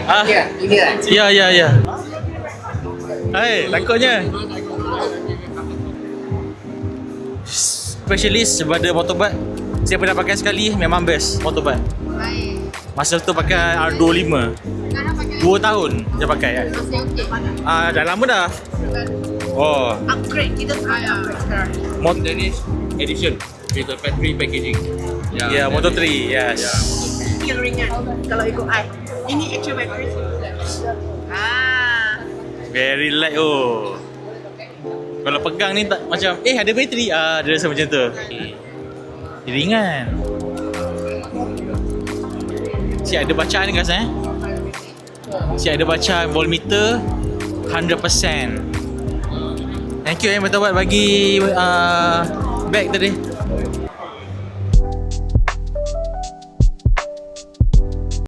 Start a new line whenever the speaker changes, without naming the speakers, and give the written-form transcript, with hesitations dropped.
Ah, ya. Hai, takutnya. Specialist pada motorbike. Saya pernah pakai sekali, memang best motorbike.
Baik.
Masa tu pakai R25.
Sekarang pakai
2 tahun saya pakai kan.
masih okey.
Dah lama dah. Oh,
Upgrade kita upgrade sekarang.
Danish edition with the factory packaging.
ya, Moto3, yes.
Yang ringan kalau ikut I. Ini actual battery.
Very light oh. Kalau pegang ni tak macam ada bateri. Dia rasa macam tu. Dia ringan. Si ada bacaan ni guys Si ada bacaan voltmeter 100%. Thank you motorbike bagi bag tadi.